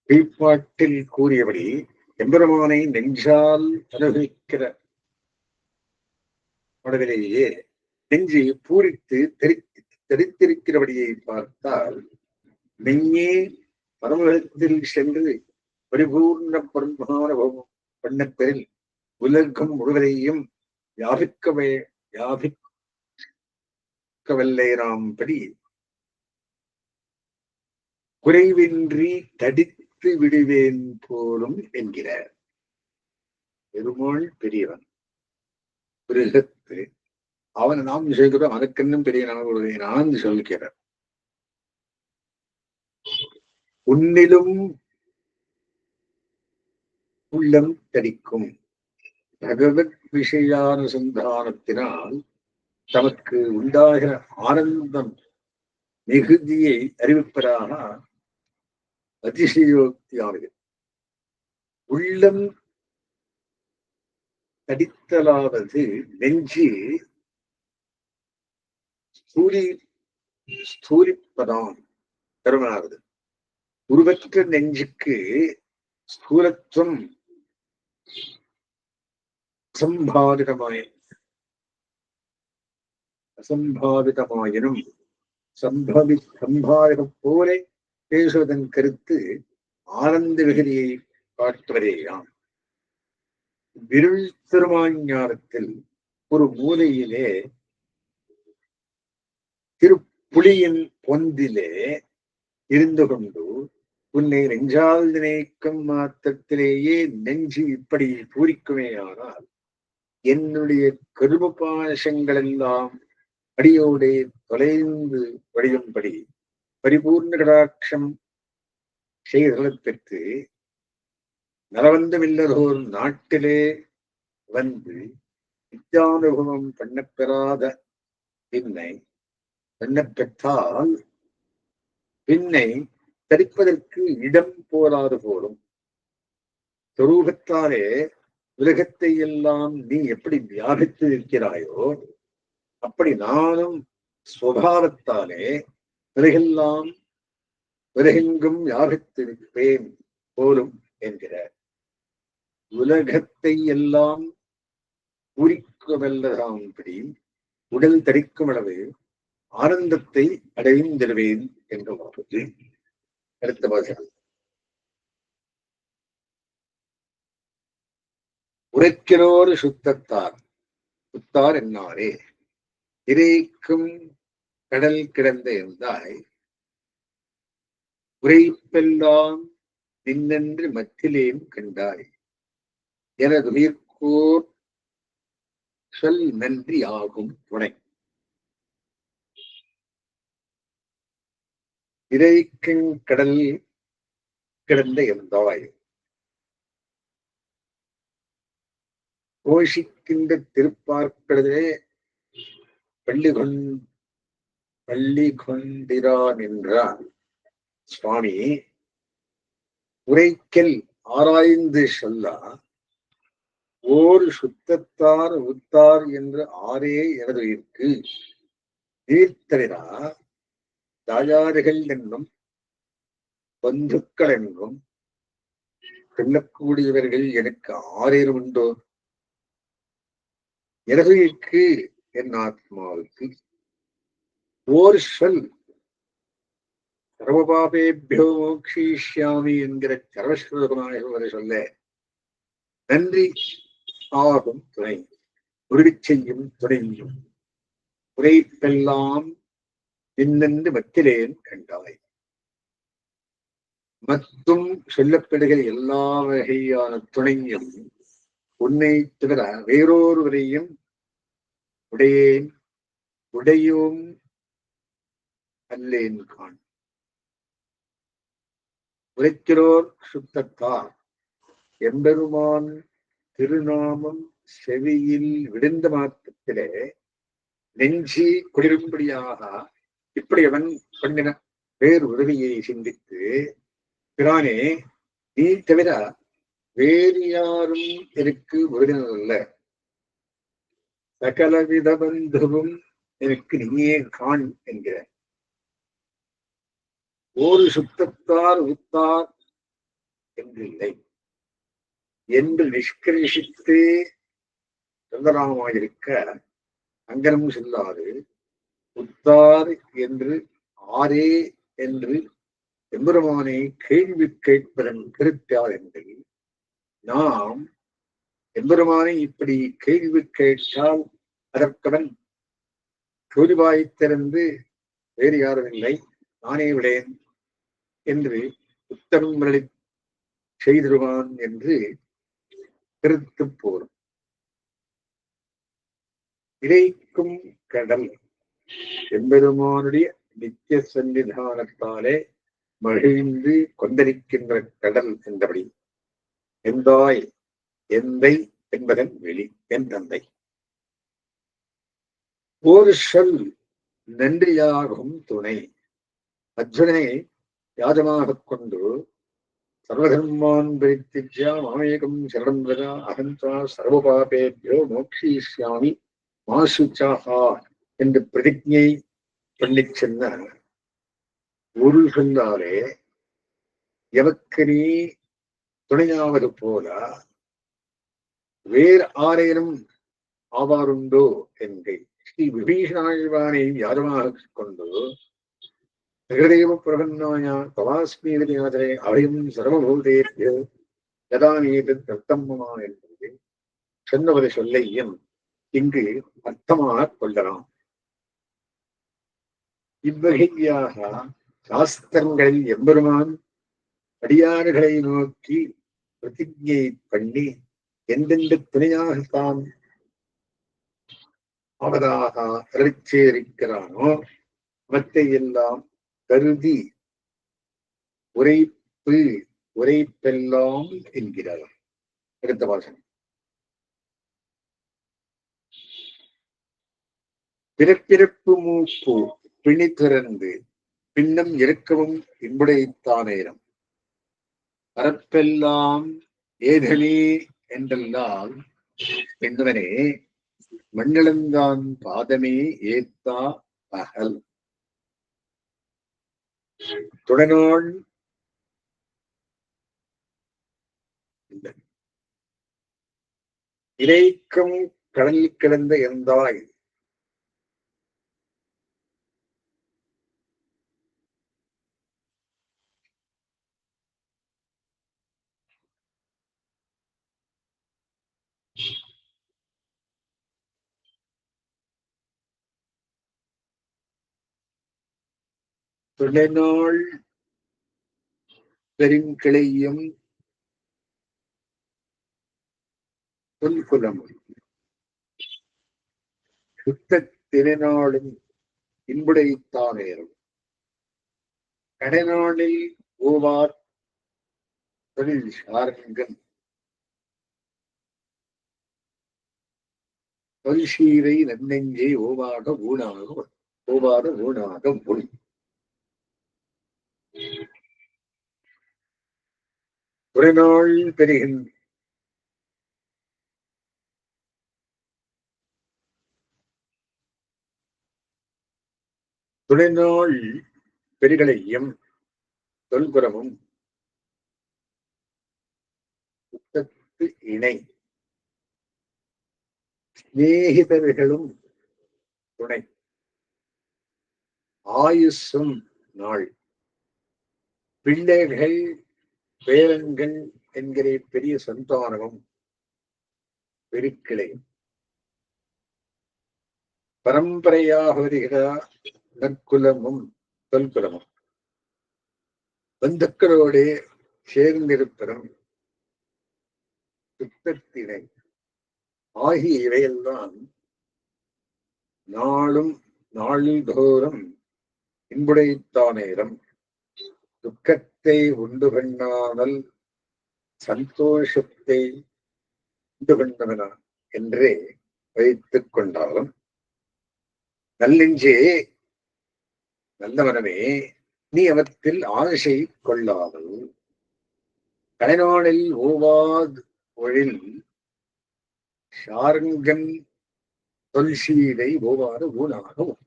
கீழ்ப்பாட்டில் கூறியபடி எம்பெருமானை நெஞ்சால் அனுபவிக்கிற உடவிலேயே நெஞ்சு பூரித்து தெரித்திருக்கிறபடியை பார்த்தால் மெய்யே பரமகத்தில் சென்று பரிபூர்ண பரமானுபவம் பண்ணப்பெறில் உலகம் முழுவதையும் வியாபிக்கவல்லேராம்படி குறைவின்றி தடித்து விடுவேன் போலும் என்கிறார். பெருமாள் பெரியவன், பிருகத்து, அவனை நாம் சொல்கிறோம், அதற்கென்னும் பெரிய நான் சொல்கிறார். உன்னிலும் உள்ளம் தடிக்கும் பகவத் விஷயானுசந்தானத்தினால் தமக்கு உண்டாகிற ஆனந்தம் மிகுதியை அறிவிப்பதாக அதிசயோக்தியானது. உள்ளம் தடித்தலாவது நெஞ்சு ஸ்தூலிப்பதாம் பெருமானது. உருவற்ற நெஞ்சுக்கு ஸ்தூலத்துவம் அசம்பாவிதமாயினும் சம்பாவிதம் போல பேசுவதன் கருத்து ஆனந்த விகதியை காட்டுவதேயாம். விருள் திருமாஞானத்தில் ஒரு மூலையிலே திருப்புலியின் பொந்திலே இருந்து கொண்டு உன்னை நெஞ்சால் நினைக்கும் மாத்திரத்திலேயே நெஞ்சு இப்படி பூரிக்குமேயானால் என்னுடைய கரும பாசங்கள் எல்லாம் அடியோடே தொலைந்து வடியும்படி பரிபூர்ண கடாட்சம் செய்தலை பெற்று நலவந்தமில்லதோர் நாட்டிலே வந்து நித்தியானுபவம் பண்ணப்பெறாத பண்ணப்பெற்றால் பின்னை தரிப்பதற்கு இடம் போராது போலும். சொரூபத்தாலே உலகத்தை எல்லாம் நீ எப்படி வியாபித்து இருக்கிறாயோ அப்படி நானும் சுபாவத்தாலே உலகெல்லாம் உலகெங்கும் வியாபித்திருப்பேன் போலும் என்கிறார். உலகத்தை எல்லாம் பூரிக்கவல்லதாம்படி உடல் தரிக்கும் அளவு ஆனந்தத்தை அடைந்திருவேன் என்று வாழ்வது. அடுத்த வாசகம். உரைக்கிறோர் சுத்தார் என்னாரே இறைக்கும் கடல் கிடந்த எந்தாய் உரைப்பெல்லாம் நின்னென்று மத்திலேயும் கண்டாய் எனது உயிர்கோர் சொல் நன்றி ஆகும் துணை. இறைக்கும் கடல் கிடந்த எந்தாய் கோஷிக்கின்ற திருப்பார்க்கடலே பள்ளி கொண்டிரான் என்றார் சுவாமி. உரைக்கல் ஆராய்ந்து சொல்லா ஓர் சுத்தத்தார் உத்தார் என்று ஆரே எனது இருக்கு நீர்த்தலிரா தாயாறுகள் என்னும் பந்துக்கள் என்றும் சொல்லக்கூடியவர்கள் எனக்கு ஆரேறு உண்டோ? எனதுக்கு என் ஆத்மாவுக்கு ஓர் சொல் சர்வபாபேபியோ மோக்ஷிஷ்யாமி என்கிற சர்வஸ்வரூபமாக சொல்ல நன்றி ஆகும் துணை உறுதி செய்யும் துணையும் உரைப்பெல்லாம் இன்னென்று மத்திலேன் கண்டாய். மற்றும் சொல்லப்படுகிற எல்லா வகையான துணையும் உன்னை தவிர வேறொருவரையும் உடையேன் உடையும் அல்லேன் காண். உரைக்கிறோர் சுத்தத்தார் எம்பெருமான் திருநாமம் செவியில் விழுந்த மாத்திரத்திலே நெஞ்சி குளிரும்படியாக இப்படி அவன் பண்ணின வேறு உதவியை சிந்தித்து, பிரானே நீ தவிர வேறு யாரும் எனக்கு உறவினரல்ல, சகலவித பந்துவும் எனக்கு நீயே காண் என்கிற ஒரு சுத்தத்தார் உத்தார் என்றில்லை என்று நிஷ்கரிசித்து சுந்தரமாயிருக்க அங்கனம் சொல்லாது உத்தார் என்று ஆரே என்று எம்பெருமானை கேள்வி கேட்பதன் கருத்தார் என்று நாம் எம்பெருமானை இப்படி கேள்வி கேட்டால் அதற்கவன் சோதிவாய் திறந்து வேறு யாரும் இல்லை நானே விடேன் என்று உத்தரங்களை செய்திருவான் என்று கருத்து போரும். இறைக்கும் கடல் எம்பெருமானுடைய நித்திய சன்னிதானத்தாலே மகிழ்ந்து கொந்தளிக்கின்ற கடல் என்றபடி எந்தாய் எந்தை என்பதன் வெளி என் தந்தை. ஒரு சொல் நன்றியாகும் துணை அர்ஜுனனை யாதமாக கொண்டு சர்வதர்மான் பரித்யஜ்ய மாமேகம் சரணம் வர அகந்தா சர்வபாபேபியோ மோக்ஷயிஷ்யாமி மா சுச்சாஹா என்று பிரதிஜை பண்ணி சென்ற ஒரு சொல்லாலே எவக்கு நீ துணையாவது போல வேறு ஆரேனும் ஆவாருண்டோ என்கை ஸ்ரீ விபீஷணாழ்வானை யாதமாக கொண்டு பிரகதேவ பிரபன்னாய தவாஸ்மீதியாதரே அவையும் சர்வபூதேபியோ யதாமீது தத்தம்மமா என்பது சொன்னவது சொல்லையும் இங்கு அர்த்தமாக கொள்ளலாம். இவ்வகையாக சாஸ்திரங்களில் எம்பெருமான் அடியார்களை நோக்கி பிரதிஜை பண்ணி எந்தெந்த துணையாகத்தான் அவதாக அருட்சேரிக்கிறானோ அவற்றை எல்லாம் கருதி உரைப்பு உரைப்பெல்லாம் என்கிறார். அடுத்த வாசனம். பிறப்பிறப்பு மூப்பு பிணி திறந்து பின்னம் இருக்கவும் இன்புடைத்தானேரம் பரப்பெல்லாம் ஏதனே என்றெல்லாம் என்பவனே மண்ணிழந்தான் பாதமே ஏத்தா பகல் துடனாள் இறைக்கும் கடலில் கிடந்த எந்தாய் துணைநாள் பெருங்கிளையும் தொல்குலம் சுத்த திருநாளும் இன்புடைத்தானேரும் கடைநாளில் ஓவார் தொழில் சாரங்கள் தொல்சீரை நன்னெஞ்சே ஓவாக ஊனாக போவாத ஊனாக ஒளி. துறைநாள் பெறுகின்ற துணைநாள் பெருகளையும் தொல்புறமும் உத்தத்து இணை சிநேகிதர்களும் துணை ஆயுசும் நாள் பிள்ளைகள் பேரன்கள் என்கிற பெரிய சந்தானமும் பெருக்கிளையும் பரம்பரையாக வருகிற நற்குலமும் தொல்குலமும் பந்துக்களோடு சேர்ந்திருப்பதும் சுத்தத்தினை ஆகிய இவையெல்லாம் நாளும் நாள்தோறும் இன்புடைத்தானேரம் துக்கத்தை உண்டு பண்ணாமல் சந்தோஷத்தை உண்டு பண்ணவனா என்றே வைத்துக் கொண்டாலும் நல்லெஞ்சே நல்லவனமே நீ அவற்றில் ஆசை கொள்ளாமல் கலைநாளில் ஓவாது ஒழில் ஷார்ங்கன் தொல்சீதை ஓவாத ஊனாகவும்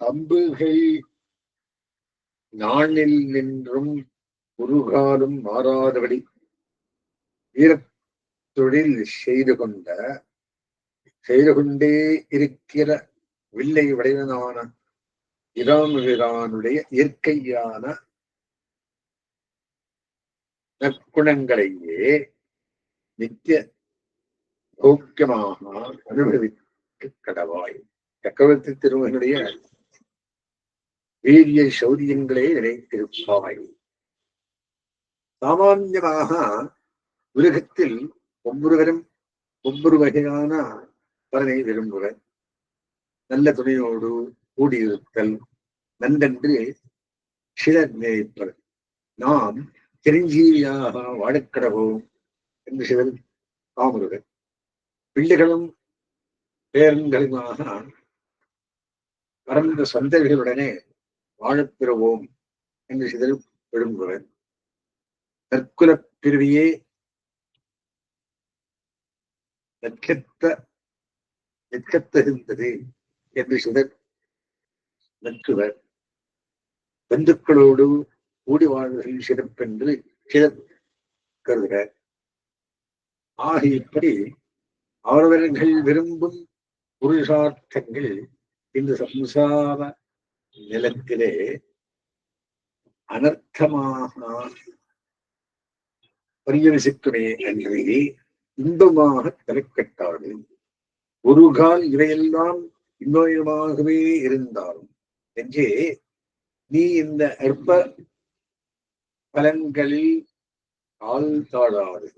அம்புகை நாளில் நின்றும் உருகாலும் மாறாதபடி வீரத்தொழில் செய்து கொண்டே இருக்கிற வில்லை வடிவனான இராமுவிரானுடைய இயற்கையான நற்குணங்களையே நித்திய போக்கியமாக அனுபவிக்க கடவாய். சக்கரவர்த்தி திருமகனுடைய வீரிய சௌரியங்களே நினைத்திருப்பாய். சாமான்யமாக உலகத்தில் ஒவ்வொருவரும் ஒவ்வொரு வகையான பலனை விரும்புவர். நல்ல துணையோடு கூடியிருத்தல் நன்றென்று சிலர் நினைப்பர். நாம் சிரஞ்சீவியாக வாழக்கடவோம் என்று சிலர் காமுறுவர். பிள்ளைகளும் பேரன்களுமாக பரந்த சந்ததிகளுடனே வாழப்பெறுவோம் என்று சிலர் விரும்புவர். தற்குலப் பிரிவியே நிற்கத்தகுந்தது என்று சிலர் நற்றுவர். பந்துக்களோடு கூடி வாழ்வதில் சிறப்பென்று சிலர் கருதுவர். ஆகியபடி அவரவர்கள் விரும்பும் புருஷார்த்தங்கள் இந்த சம்சார நிலத்திலே அனர்த்தமாக பரியவசித்துமே அன்றி இன்பமாக தலைக்கட்டார்கள். ஒரு கால் இவையெல்லாம் இன்னொயமாகவே இருந்தாலும் நெஞ்சே நீ இந்த அற்ப பலன்களில் ஆழ்ந்தாடாது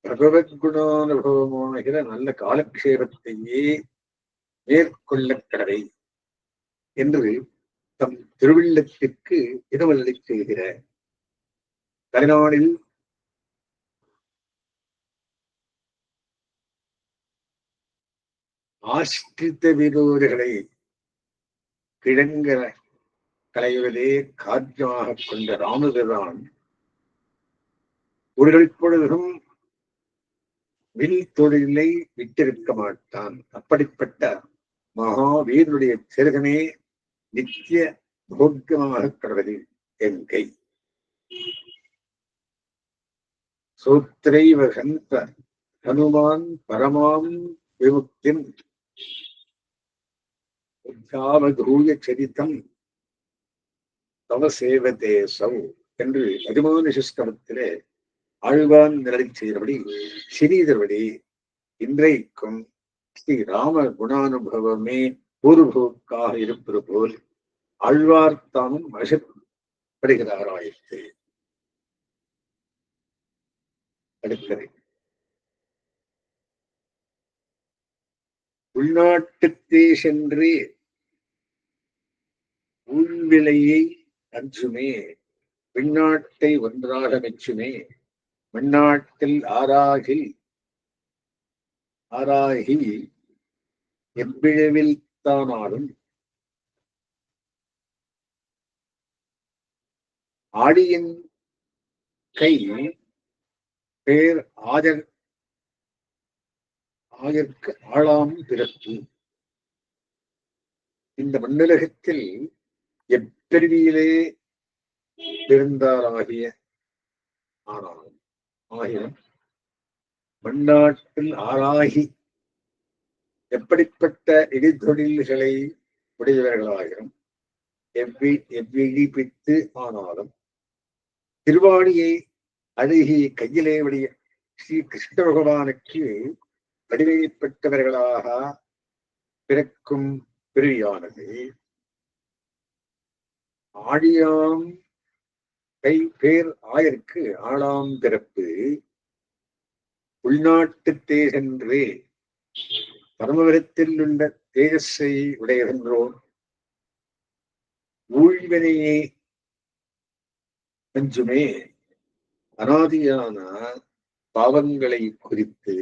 பகவத் குணானுபவமாகிற நல்ல காலக்ஷேபத்தையே மேற்கொள்ள கடவை என்று தம் திருவிள்ளத்திற்கு இடமல்லி செய்கிற கலைநாளில் ஆஷ்டித்த விரோதிகளை கிழங்கர களைவதே காரியமாக கொண்ட ராமபிரான் ஒரு பொழுதும் வில் தொழிலை விட்டிருக்க மாட்டான். அப்படிப்பட்ட மகாவீரனுடைய சிறுகமே நித்திய போக்கியமாக கடவுள் என் கை. சோத்ரைவ கந்த ஹனுமான் பரமாம் விமுக்திம் உத்தாவதூய சரித்தம் தவ சேவதே சௌ என்று 13 சிஸ்டமத்திலே ஆழ்வான் நிலை செய்தபடி சிறீதபடி இன்றைக்கும் ஸ்ரீ ராம குணானுபவமே பூர்வபோக்காக இருப்பது போல் ஆழ்வார் தாமும் வசப்படுகிறாராயிற்று. அடுத்தது உள்நாட்டுத்தே சென்று உள்விலையை அஞ்சுமே விண்ணாட்டை ஒன்றாக மெச்சுமே மண்ணாட்டில் ஆராகி எவ்விழவில் தானாலும் ஆடியின் கை பேர் ஆயர்க்கு ஆளாம் பிறப்பு. இந்த மண்ணுலகத்தில் எப்பிரிவியிலே பிறந்தாராகிய ஆனாலும் ஆயிரம் மண்ணாட்டில் ஆளாகி எப்படிப்பட்ட இடித்தொழில்களை உடையவர்களாகிலும் எவ்விழிப்பித்து ஆனாலும் திருவாணியை அழுகி கையிலே உடைய ஸ்ரீ கிருஷ்ண பகவானுக்கு வடிவமைப்பட்டவர்களாக பிறக்கும் பிரிவியானது ஆழியாம் கை பேர் ஆயருக்கு ஆளாம் பிறப்பு. உள்நாட்டு தேசென்று பரமபுரத்தில் உள்ள தேஜஸை உடையவென்றோர் ஊழ்வினையை அஞ்சுமே அனாதியான பாவங்களை குறித்து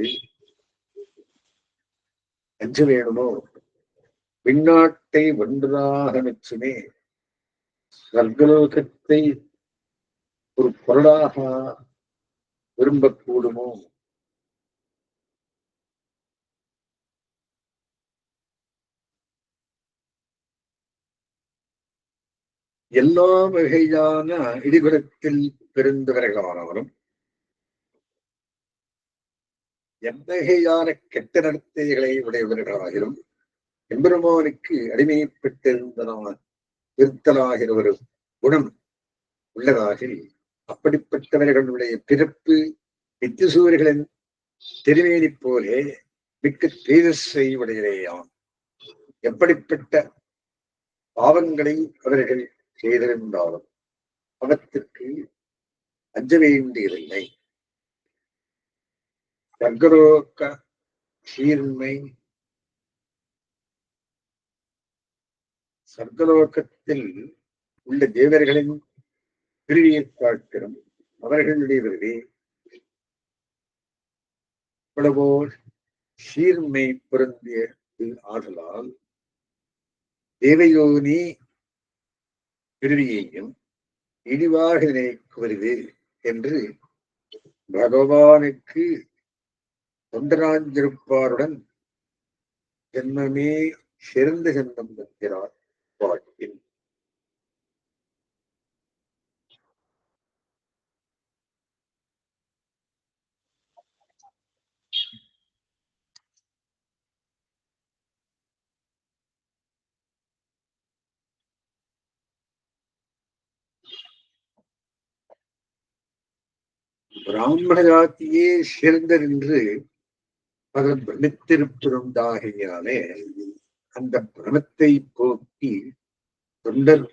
அஞ்ச வேணுமோ விண்ணாட்டை ஒன்றாக மெச்சுமே சர்க்கலோகத்தை ஒரு பொருளாக விரும்பக்கூடுமோ? எல்லா வகையான இடிகுலத்தில் பிறந்தவர்களானாலும் எவ்வகையான கெட்ட நடத்தைகளை உடையவர்களாகிலும் எம்பெருமானுக்கு அடிமைப்பட்டிருந்தலாகிற ஒரு குணம் உள்ளதாகில் அப்படிப்பட்டவர்களுடைய பிறப்பு நித்திசூரிகளின் திருமேனி போலே மிக்க தேஜஸை உடையதேயாம். எப்படிப்பட்ட பாவங்களை அவர்கள் செய்திருந்தாலும் அவற்றுக்கு அஞ்ச வேண்டியதில்லை. சர்க்கரோக்க சீர்மை சர்க்கலோகத்தில் உள்ள தேவர்களின் பிரிவியை பார்க்கிறோம். அவர்களுடைய விருதி இவ்வளவோ சீர்மை பொருந்திய ஆதலால் தேவயோனி பிரிவியையும் இழிவாக நினைக்குவது என்று பகவானுக்கு தொண்டராஞ்சிருப்பாருடன் ஜென்மமே சிறந்த ஜென்மம் என்கிறார் பாட்டில். பிராமண ஜாத்தியே சிறந்ததென்று பலர் பிரமித்திருப்பதாகையாலே அந்த பிரமத்தை போக்கி தொண்டர்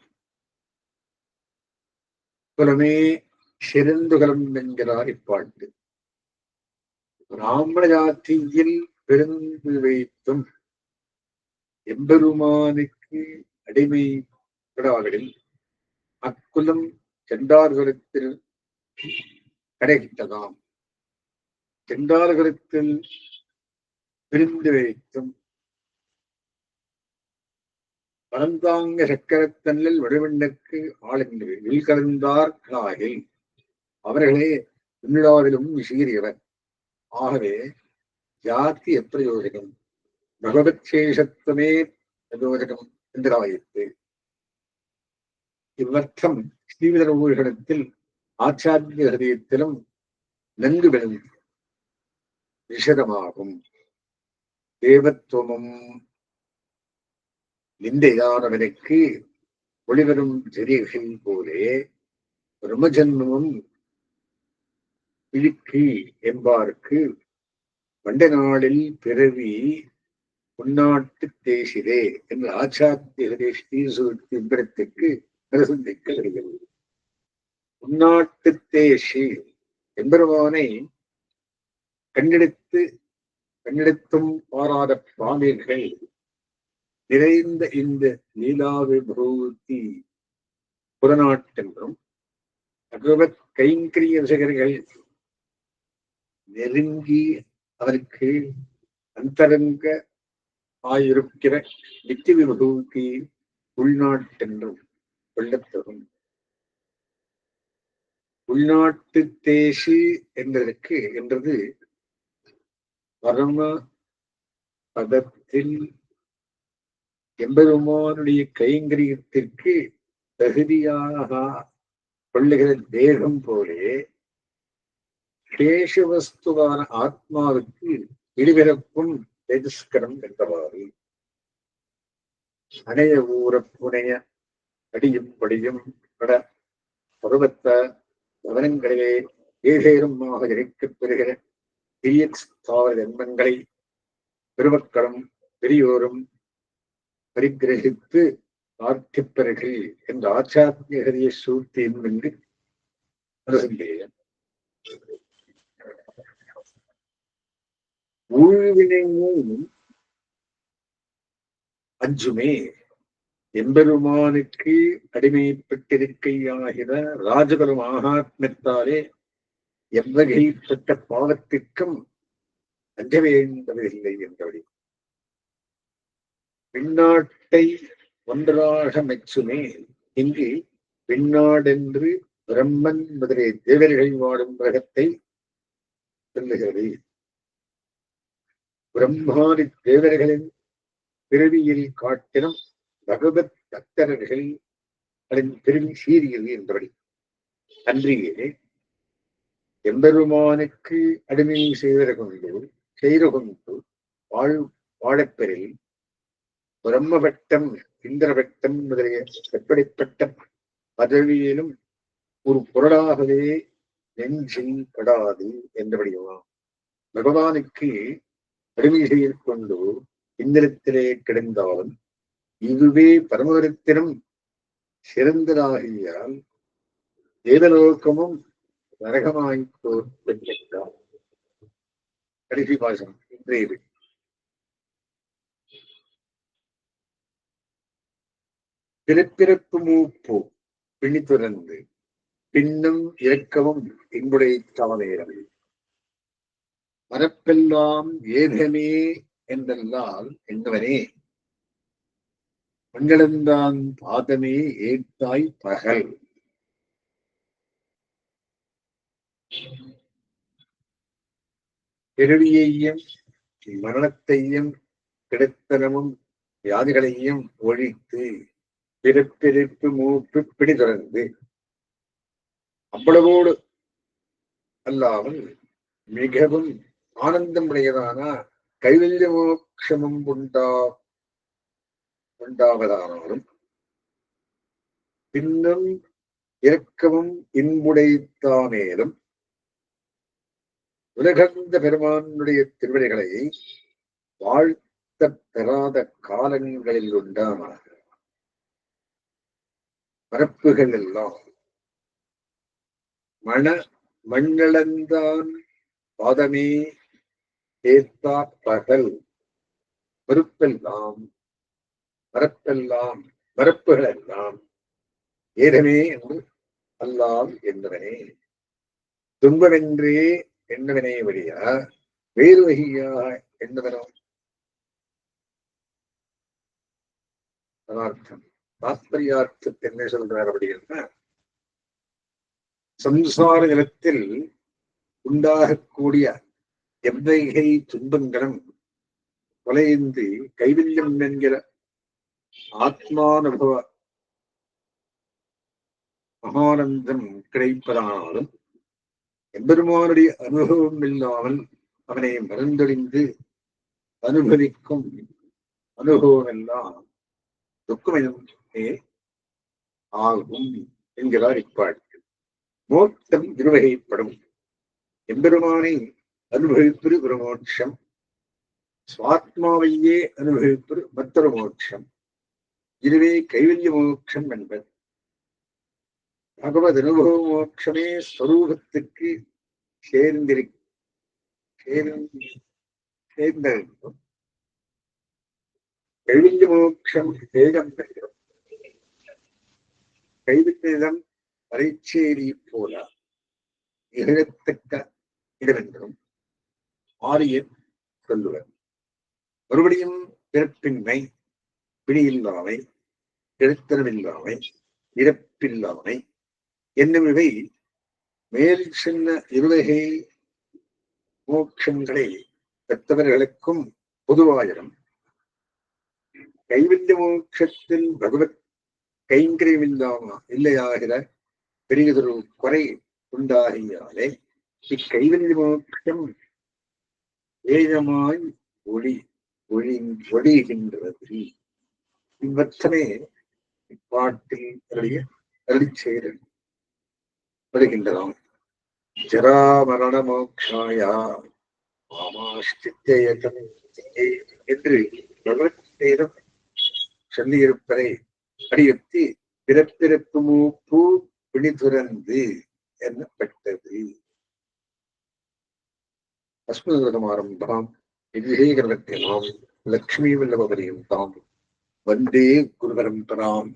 குலமே சிறந்துகலம் என்கிறார் இப்பாட்டு. பிராமண ஜாத்தியில் பிறந்து வைத்தும் எம்பெருமானுக்கு அடிமைப்படாவிடில் அக்குலம் சென்றார்குலத்தில் கிடைத்ததாம். சென்றார்குலத்தில் பிரிந்து வைத்தும் பரந்தாங்க சக்கரத்தன்னில் வடிவண்ணுக்கு ஆளுநர் கலந்தார்களாகில் அவர்களே உன்னிடாவிலும் சீரியவர். ஆகவே ஜாதி எப்பிரயோஜனம் பகவத் சேஷத்துவமே பிரயோஜனம் என்றாயிற்று. இவ்வர்த்தம் ஸ்ரீவிதர ஊர்களிடத்தில் ஆச்சாரிய ஹதயத்திலும் நன்கு விளங்கும் விஷதமாகும். தேவத்துவமும் நிந்தையானவனுக்கு ஒளிவரும் ஜெரிகள் போலே பிரம்மஜன்மமும் இழுக்கு என்பாருக்கு பண்ட நாளில் பிறவி உன்னாட்டு தேசிலே என்று ஆச்சாரிய ஸ்ரீசூத்திரத்துக்கு பிரசந்திக்க வருகிறது. உன்னாட்டு தேசி எம்பெருமானை கண்டெடுத்தும் பாராத பாமீர்கள் நிறைந்த இந்த லீலாவிபூதி புறநாட்டென்றும் பகவத் கைங்கரிய விசகர்கள் நெருங்கி அவருக்கு அந்தரங்க ஆயிருக்கிற நித்திய விபூதி உள்நாட்டென்றும் கொள்ளத்தகும். உள்நாட்டு தேசி என்றது பரம பதத்தில் எம்பெருமானுடைய கைங்கரியத்திற்கு தகுதியாக கொள்ளுகிற தேகம் போலே சேஷவஸ்துவான ஆத்மாவுக்கு இருபிறப்பும் தேஜஸ்கரம் என்றவாறு அணைய ஊற புனைய அடியும் படியும் பட பருவத்த கவனங்களிலே ஏதேனுமாக இறைக்கப் பெறுகிற தாவர ஜன்மங்களை பெருமக்களும் பெரியோரும் பரிகிரகித்து பிரார்த்திப்பர்கள் என்ற ஆச்சாரியகரிய சூழ்த்தியும் என்று அரசந்தேயன் ஊழ்வினையும் அஞ்சுமே எம்பெருமானுக்கு அடிமைப்பட்டிருக்கையாகிற ராஜபெரும் ஆகாத்மத்தாலே எவ்வகைப்பட்ட பாவத்திற்கும் அஞ்ச வேண்டதில்லை என்றபடி விண்ணாட்டை ஒன்றாக மெச்சுமே. இங்கு விண்ணாடென்று பிரம்மன் முதலிய தேவர்கள் வாடும் உலகத்தை சொல்லுகிறது. பிரம்மாதி தேவர்களின் பிறவியில் காட்டிலும் பகவத் பக்தர்கள் அதன் பிறவி சீரியது என்றபடி அன்றியே எம்பெருமானுக்கு அடிமை செய்து கொண்டு வாழப்பெறில் பிரம்மபட்டம் இந்திரபட்டம் முதலிய எப்படிப்பட்ட பதவியிலும் ஒரு பொருளாகவே நெஞ்சில் படாது என்றபடியாம். பகவானுக்கு அடிமை செய்து கொண்டு இந்திரத்திலே கிடந்தாலும் இதுவே பரமகரத்தினம் சிறந்ததாகியால் தேவலோகமும் நரகமாய்ப்போர் பெற்றார். கடைசி பாசம் இன்றைய பிறப்பிறப்பு மூப்பு பிணி துறந்து பின்னும் இறக்கவும் இன்புடைய தவநேரம் மரப்பெல்லாம் ஏதமே என்றல்லால் என்னவனே மங்களந்தான் பாதமே ஏத்தாய் பகல். பிறவியையும் மரணத்தையும் கிடைத்தனமும் வியாதிகளையும் ஒழித்து பிறப்பிறப்பு மூப்பு பிடி தொடர்ந்து அவ்வளவோடு அல்லாமல் மிகவும் ஆனந்தம் உடையதான கைவல்ய மோட்சமும் உண்டாவதானாலும் பின்னும் இரக்கமும் இன்புடைத்தானேலும் உலகந்த பெருமானுடைய திருவடிகளை வாழ்த்த பெறாத காலங்களில் உண்டான மரப்புகள் எல்லாம் மண்ணளந்தான் பாதமே ஏத்தா பகல் மறுப்பெல்லாம் மரப்புகள் எல்லாம் ஏதமே என்று அல்லாம் என்பவனே துன்பமென்றே என்னவனே வழியா வேறு வகையா என்னவனோ பதார்த்தம் தாத்பரியார்த்தத்தை என்ன சொல்றார் அப்படின்னா சம்சார நிலத்தில் உண்டாகக்கூடிய எவ்வகை துன்பங்களும் கொலையின்றி கைவில்யம் என்கிற ஆத்மானுபவ மகானந்தம் கிடைப்பதானாலும் எம்பெருமானுடைய அனுபவம் இல்லாமல் அவனை மறந்தொழிந்து அனுபவிக்கும் அனுபவம் எல்லாம் துக்கமே ஆகும் என்கிறார் இப்பாட்டு. மோட்சம் இருவகைப்படும். எம்பெருமானை அனுபவிப்பது ஒரு மோட்சம், சுவாத்மாவையே அனுபவிப்பது மற்றொரு மோட்சம். இதுவே கைவல்ய மோட்சம் என்பது. பகவத் அனுபவ மோட்சமே ஸ்வரூபத்துக்கு சேர்ந்திருக்கும். கைவல்ய மோட்சம் தேகம் பெறுகிறோம். கைவிட்டதம் பரீட்சேரி போல நிகழத்தக்க இடமென்றும் ஆரியர் சொல்லுவர். மறுபடியும் பிறப்பின்மை, பிடியில்லாமை, எழுத்தரவில்லாமை, இறப்பில்லாமை என்னும் இவை மேல் சென்ன இருவகை மோட்சங்களை பெற்றவர்களுக்கும் பொதுவாயிரம் கைவல்ய மோட்சத்தில் பகவத் கைங்கரியமில்லாம இல்லையாகிற பெரியதொரு குறை உண்டாகியாலே இக்கைவல்ய மோட்சம் ஏகமாய் ஒழிகின்றது. இவற்றமே இப்பாட்டில் அருளிச்செயல் வருகின்றதாம். ஜராமரண மோக்ஷாயா மாமாஸ்தித்யேதம் என்று பகவத் வேதம் சொல்லியிருப்பதை அடியொத்தி பிறப்பிறப்பு மூப்பு பிணிதுறந்து என்னப்பட்டது. அஸ்மதமாரம்பாம் விவேகரத்தினாம் லக்ஷ்மி வல்லபரியும் தாம் வந்தே குரு பரம்பராம்.